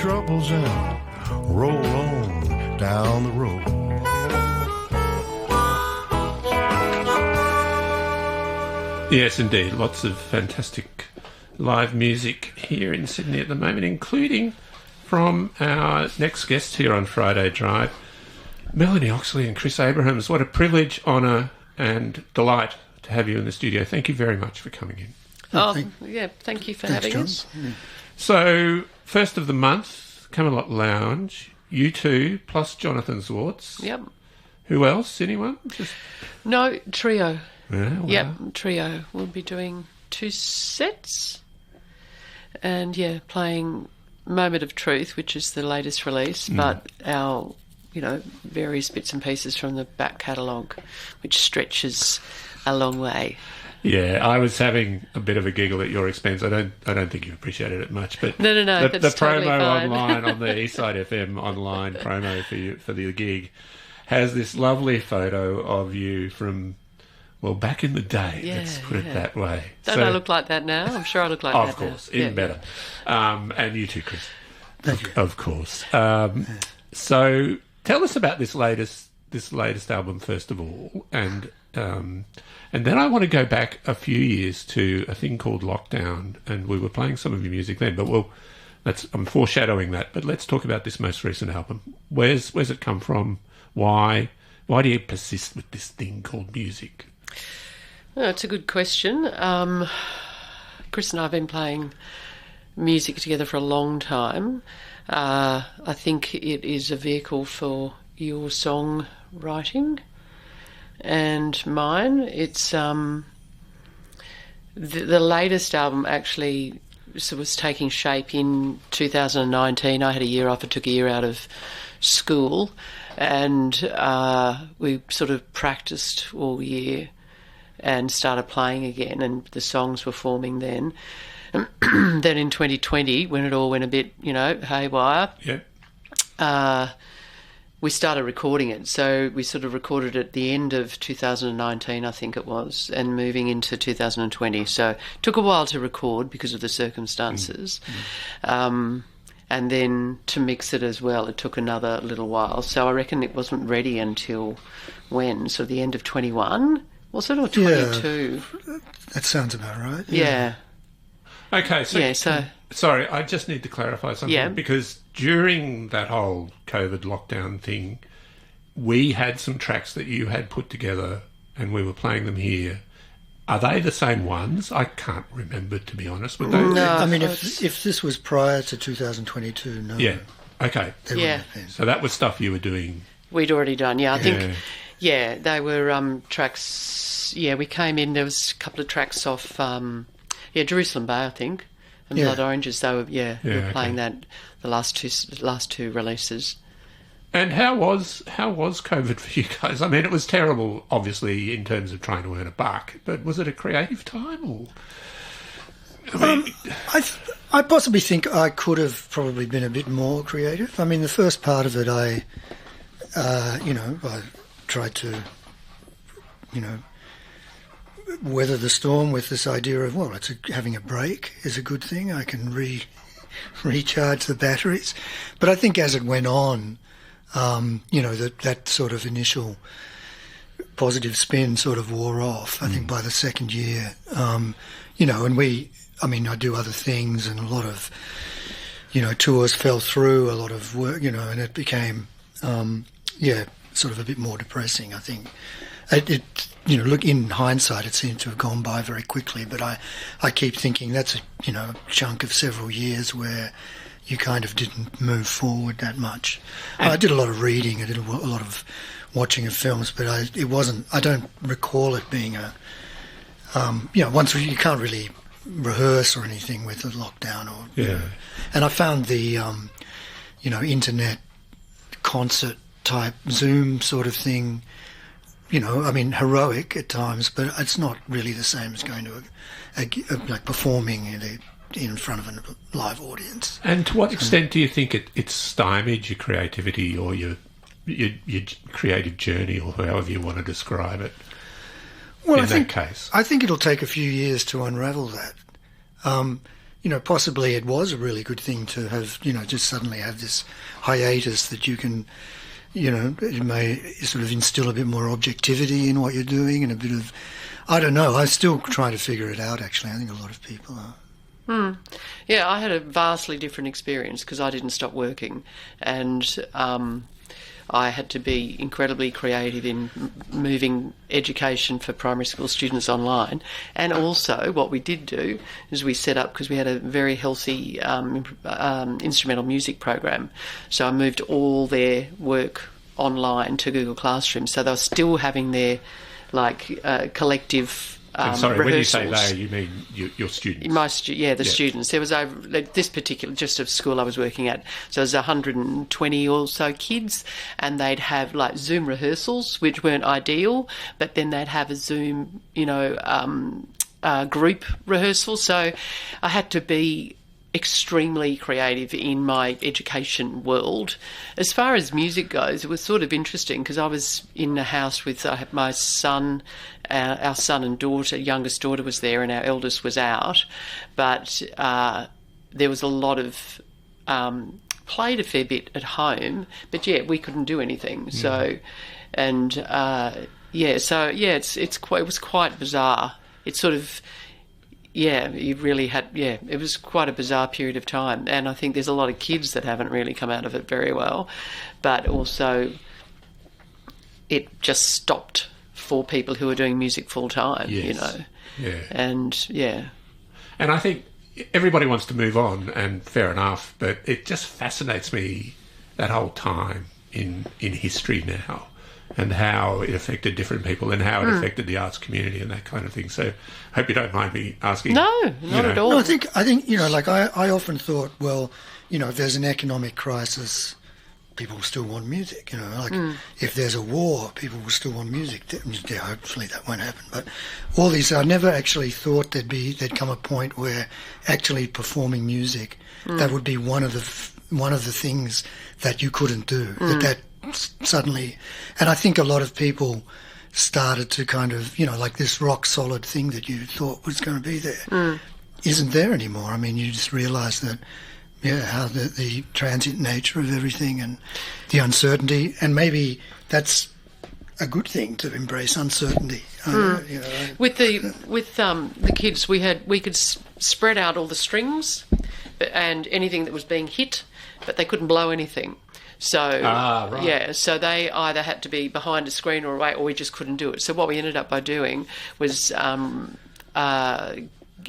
troubles and roll on down the road. Yes, indeed. Lots of fantastic live music here in Sydney at the moment, including from our next guests here on Friday Drive, Melanie Oxley and Chris Abrahams. What a privilege, honour and delight to have you in the studio. Thank you very much for coming in. Thank you for having us. Yeah. So, first of the month, Camelot Lounge, you two, plus Jonathan Zwartz. Yep. Who else? Anyone? No, trio. Yeah, wow. Yep, trio. We'll be doing 2 sets. And, playing Moment of Truth, which is the latest release, but our, various bits and pieces from the back catalogue, which stretches a long way. Yeah, I was having a bit of a giggle at your expense. I don't think you appreciated it much, but no, the that's promo totally fine. online on the Eastside FM online promo for the gig has this lovely photo of you from back in the day. Let's put it that way. Don't I look like that now? I'm sure I look like that now. Of course, even better. And you too, Chris. Thank you. Of course. So tell us about this latest album first of all, and then I want to go back a few years to a thing called Lockdown, and we were playing some of your music then, but I'm foreshadowing that, but let's talk about this most recent album. Where's it come from? Why do you persist with this thing called music? Oh, it's a good question. Chris and I have been playing music together for a long time. I think it is a vehicle for your songwriting and mine. It's the latest album actually was taking shape in 2019. I had a year off. I took a year out of school, and we sort of practiced all year and started playing again, and the songs were forming then. Then in 2020, when it all went a bit, haywire, we started recording it. So we sort of recorded it at the end of 2019, I think it was, and moving into 2020. So it took a while to record because of the circumstances. And then to mix it as well, it took another little while. So I reckon it wasn't ready until when? So the end of 21? Was it, or 22? Yeah, that sounds about right. Yeah. Okay, sorry, I just need to clarify something, because during that whole COVID lockdown thing, we had some tracks that you had put together and we were playing them here. Are they the same ones? I can't remember, to be honest. Would they? No, I mean, if this was prior to 2022, no. Yeah, okay. So that was stuff you were doing. We'd already done, I think, they were tracks, we came in, there was a couple of tracks off... Jerusalem Bay, I think, and Blood Oranges. They were, we were playing that the last two releases. And how was COVID for you guys? I mean, it was terrible, obviously, in terms of trying to earn a buck. But was it a creative time, or? I possibly think I could have probably been a bit more creative. I mean, the first part of it, I tried to, weather the storm with this idea of, having a break is a good thing. I can recharge the batteries. But I think as it went on, that sort of initial positive spin sort of wore off. I think by the second year, and I do other things, and a lot of, tours fell through, a lot of work, and it became, sort of a bit more depressing, I think. Look, in hindsight, it seemed to have gone by very quickly, but I keep thinking that's a chunk of several years where you kind of didn't move forward that much. I did a lot of reading, I did a lot of watching of films, but I don't recall it being once you can't really rehearse or anything with the lockdown and I found the internet concert type Zoom sort of thing, heroic at times, but it's not really the same as going to like performing in front of a live audience. And to what extent do you think it stymied your creativity or your creative journey, or however you want to describe it? Well, I think it'll take a few years to unravel that. possibly it was a really good thing to have, just suddenly have this hiatus that you can, it may sort of instill a bit more objectivity in what you're doing and a bit of, I don't know, I still try to figure it out, actually. I think a lot of people are. Yeah, I had a vastly different experience because I didn't stop working, and I had to be incredibly creative in moving education for primary school students online. And also what we did do is we set up, because we had a very healthy instrumental music program, so I moved all their work online to Google Classroom, so they were still having their collective I'm sorry, rehearsals. When you say they, you mean your students? The students. There was this particular, just a school I was working at, so there was 120 or so kids, and they'd have Zoom rehearsals, which weren't ideal, but then they'd have a Zoom, group rehearsal. So I had to be extremely creative in my education world. As far as music goes, it was sort of interesting because I was in a house with my son, our son and daughter. Youngest daughter was there and our eldest was out, but there was a lot of played a fair bit at home, but we couldn't do anything. So and it was quite bizarre. It's sort of you really had, it was quite a bizarre period of time. And I think there's a lot of kids that haven't really come out of it very well. But also it just stopped for people who are doing music full time, Yeah. And, And I think everybody wants to move on, and fair enough, but it just fascinates me, that whole time in history now, and how it affected different people and how it affected the arts community and that kind of thing. So I hope you don't mind me asking. No, not at all. No, I think I often thought, well, if there's an economic crisis, people still want music. If there's a war, people will still want music. Hopefully that won't happen. But all these, I never actually thought there'd come a point where actually performing music, that would be one of the things that you couldn't do. That suddenly, and I think a lot of people started to kind of, this rock solid thing that you thought was going to be there isn't there anymore. I mean, you just realise that, how the transient nature of everything and the uncertainty, and maybe that's a good thing, to embrace uncertainty. With the kids, we could spread out all the strings and anything that was being hit, but they couldn't blow anything. So, right. So they either had to be behind a screen or away, or we just couldn't do it. So what we ended up by doing was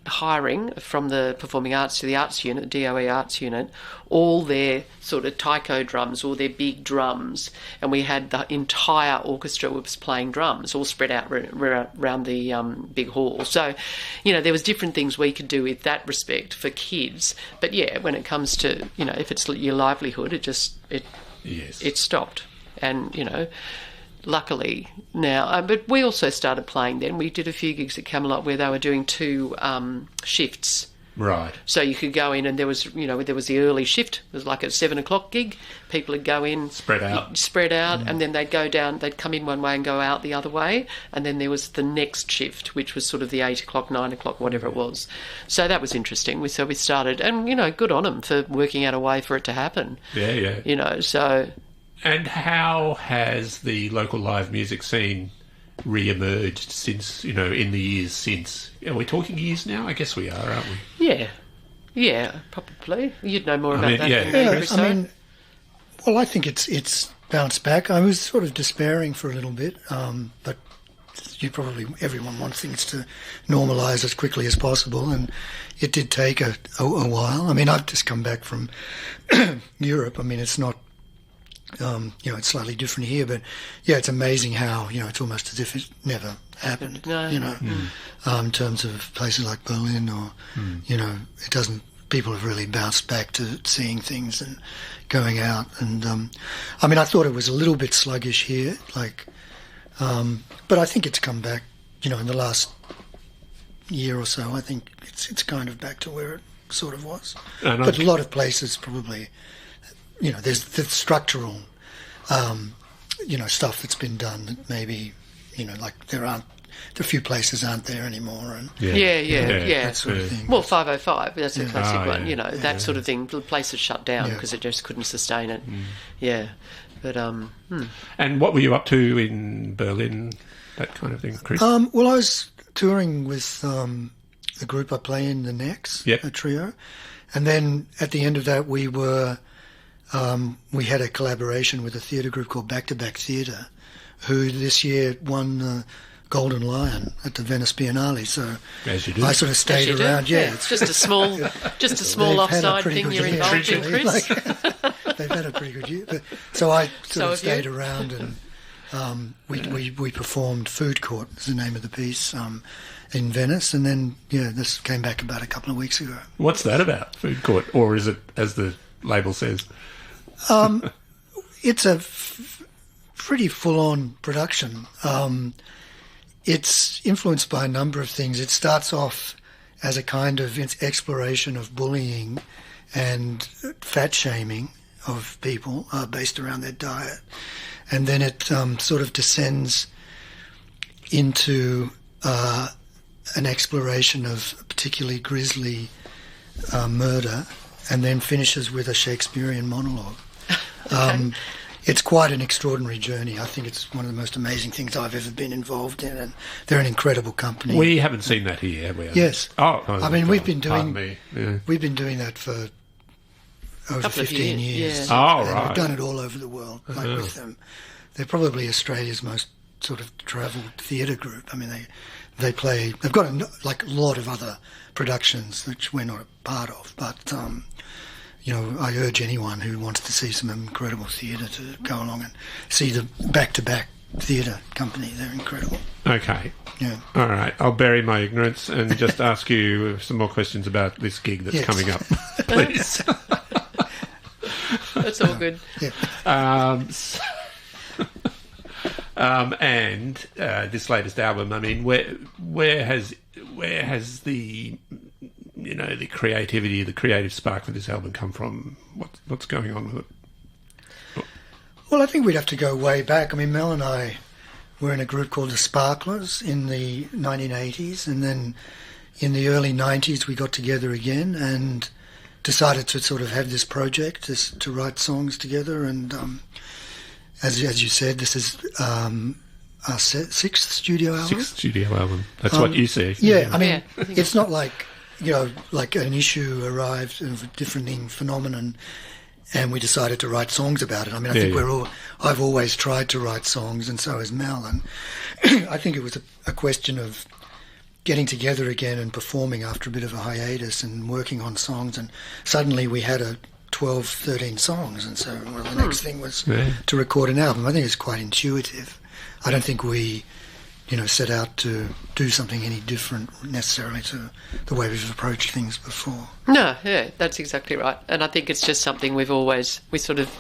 hiring from the Performing Arts to the Arts Unit, DOE Arts Unit, all their sort of taiko drums, all their big drums, and we had the entire orchestra was playing drums, all spread out around the big hall. So, there was different things we could do with that respect for kids. But when it comes to, if it's your livelihood, it stopped. And, luckily now, but we also started playing then. We did a few gigs at Camelot where they were doing 2 shifts. Right. So you could go in, and there was the early shift. It was like a 7 o'clock gig. People would go in, spread out, and then they'd go down. They'd come in one way and go out the other way. And then there was the next shift, which was sort of the 8 o'clock, 9 o'clock, whatever it was. So that was interesting. So we started, and good on them for working out a way for it to happen. Yeah. So. And how has the local live music scene re-emerged since, in the years since? Are we talking years now? I guess we are, aren't we? Yeah, probably. You'd know more about that than me, Chris. I think it's bounced back. I was sort of despairing for a little bit, but everyone wants things to normalise as quickly as possible, and it did take a while. I mean, I've just come back from Europe. I mean, it's not, it's slightly different here, but it's amazing how, it's almost as if it never happened, in terms of places like Berlin or, it doesn't, people have really bounced back to seeing things and going out. And, I thought it was a little bit sluggish here, but I think it's come back, in the last year or so. I think it's kind of back to where it sort of was. But a lot of places probably, there's the structural, stuff that's been done that maybe, there aren't the few places aren't there anymore, and Yeah. that sort of thing. Well, 505, that's a classic Oh, one, yeah. you know, that sort of thing. The place had shut down because it just couldn't sustain it. Yeah. But, And what were you up to in Berlin, that kind of thing, Chris? Well, I was touring with the group I play in, the Necks, a trio. And then at the end of that, we had a collaboration with a theatre group called Back to Back Theatre, who this year won the Golden Lion at the Venice Biennale. So As you do. I sort of stayed around. Yeah, it's just a small, offside thing you're involved in, Chris. They've had a pretty good year. But, so I sort of stayed around, and we performed Food Court, is the name of the piece, in Venice, and then this came back about a couple of weeks ago. What's that about, Food Court, or is it as the label says? It's a pretty full-on production. It's influenced by a number of things. It starts off as a kind of exploration of bullying and fat shaming of people based around their diet, and then it sort of descends into an exploration of a particularly grisly murder, and then finishes with a Shakespearean monologue. It's quite an extraordinary journey. I think it's one of the most amazing things I've ever been involved in, and they're an incredible company. We haven't seen that here, have we? Yes. I mean, we've been doing that for over 15 years. Oh, and right. we've done it all over the world, with them. They're probably Australia's most sort of travelled theatre group. I mean, they've got a lot of other productions which we're not a part of, but I urge anyone who wants to see some incredible theatre to go along and see the back-to-back theatre company. They're incredible. Okay. Yeah. All right. I'll bury my ignorance and just ask you some more questions about this gig that's coming up, please. That's all good. Yeah. And this latest album, I mean, where has the the creativity, the creative spark for this album come from? What's going on with it? Well, I think we'd have to go way back. I mean, Mel and I were in a group called the Sparklers in the 1980s, and then in the early 90s we got together again and decided to sort of have this project, to write songs together. And as you said, this is our sixth studio album. That's what you say. Yeah, I mean, it's not like like an issue arrived of a different phenomenon and we decided to write songs about it. I mean, I think I've always tried to write songs, and so has Mel, and I think it was a question of getting together again and performing after a bit of a hiatus and working on songs, and suddenly we had 12, 13 songs, and so the next thing was to record an album. I think it's quite intuitive. I don't think we set out to do something any different necessarily to the way we've approached things before. No, yeah, that's exactly right. And I think it's just something we sort of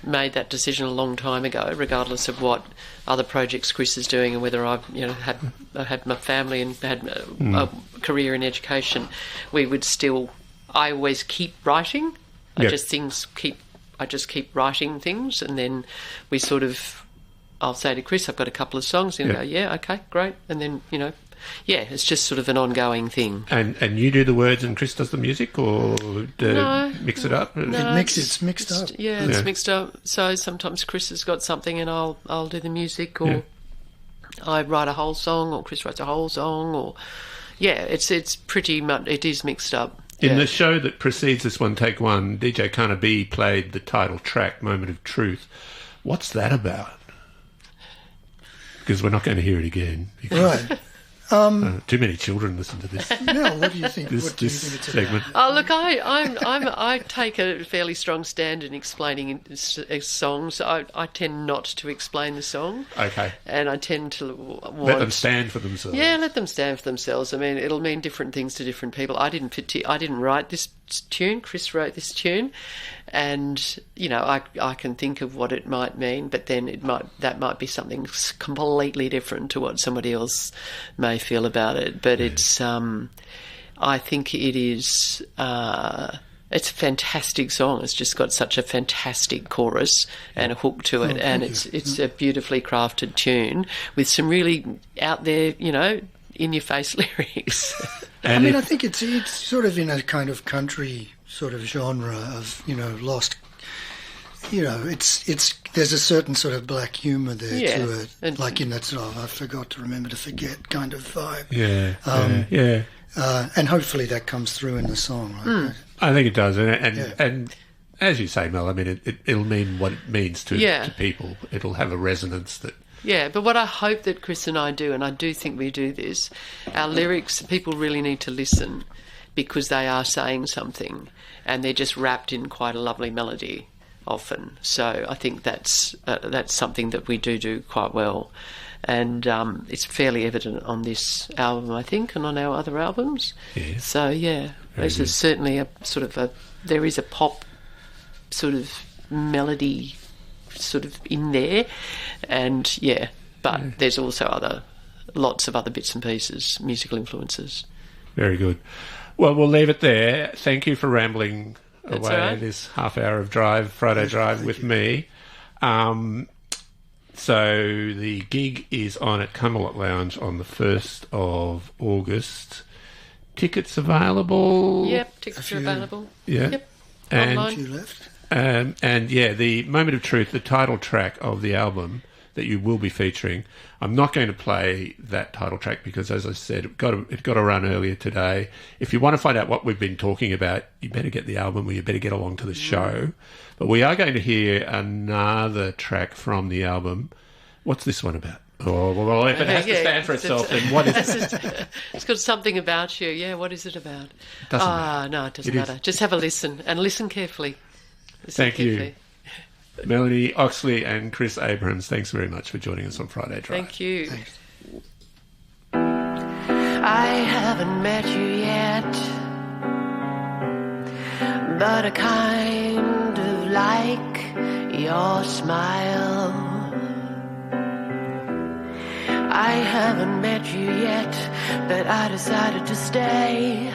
made that decision a long time ago, regardless of what other projects Chris is doing and whether I've had my family and had a career in education. I always keep writing. I just keep writing things, and then we sort of, I'll say to Chris, I've got a couple of songs, and he'll go, yeah, okay, great. And then, it's just sort of an ongoing thing. And you do the words and Chris does the music, or mix it up? No, it's mixed up. Yeah, it's mixed up. So sometimes Chris has got something and I'll do the music, or I write a whole song, or Chris writes a whole song, or... Yeah, it's pretty much... It is mixed up. In the show that precedes this one, Take One, DJ Kana B played the title track, Moment of Truth. What's that about? Because we're not going to hear it again. Right. Too many children listen to this. No, what do you think? This segment. Oh, look, I take a fairly strong stand in explaining songs. I tend not to explain the song. Okay. And I tend to let them stand for themselves. Yeah, let them stand for themselves. I mean, it'll mean different things to different people. I didn't write this tune. Chris wrote this tune, and I can think of what it might mean, but then that might be something completely different to what somebody else may feel about it. But it's I think it is It's a fantastic song. It's just got such a fantastic chorus and a hook to it, and it's a beautifully crafted tune with some really out there, in-your-face lyrics. I mean, I think it's sort of in a kind of country sort of genre of, lost. There's a certain sort of black humour there to it, like in that sort of I forgot to remember to forget kind of vibe. Yeah. And hopefully that comes through in the song. Right? I think it does, and as you say, Mel, I mean, it'll mean what it means to people. It'll have a resonance that. Yeah, but what I hope that Chris and I do, and I do think we do this, our lyrics, people really need to listen because they are saying something, and they're just wrapped in quite a lovely melody often. So I think that's something that we do quite well. And it's fairly evident on this album, I think, and on our other albums. Yeah. So, this is certainly there is a pop sort of melody sort of in there. And, but there's also lots of other bits and pieces, musical influences. Very good. Well, we'll leave it there. Thank you for rambling That's away right. this half hour of Friday drive with me. So the gig is on at Camelot Lounge on the 1st of August. Tickets available? Yep, tickets are available. Yeah. Yep. And, online. A few left. The Moment of Truth, the title track of the album that you will be featuring. I'm not going to play that title track because, as I said, it got to run earlier today. If you want to find out what we've been talking about, you better get the album or you better get along to the show. But we are going to hear another track from the album. What's this one about? Oh, well, if it has to stand for itself, then what is it? It's got something about you. Yeah, what is it about? Doesn't matter. No, it doesn't matter. Just have a listen and listen carefully. Thank you. Melanie Oxley and Chris Abrahams, thanks very much for joining us on Friday Drive. Thank you. Thanks. I haven't met you yet, but I kind of like your smile. I haven't met you yet, but I decided to stay.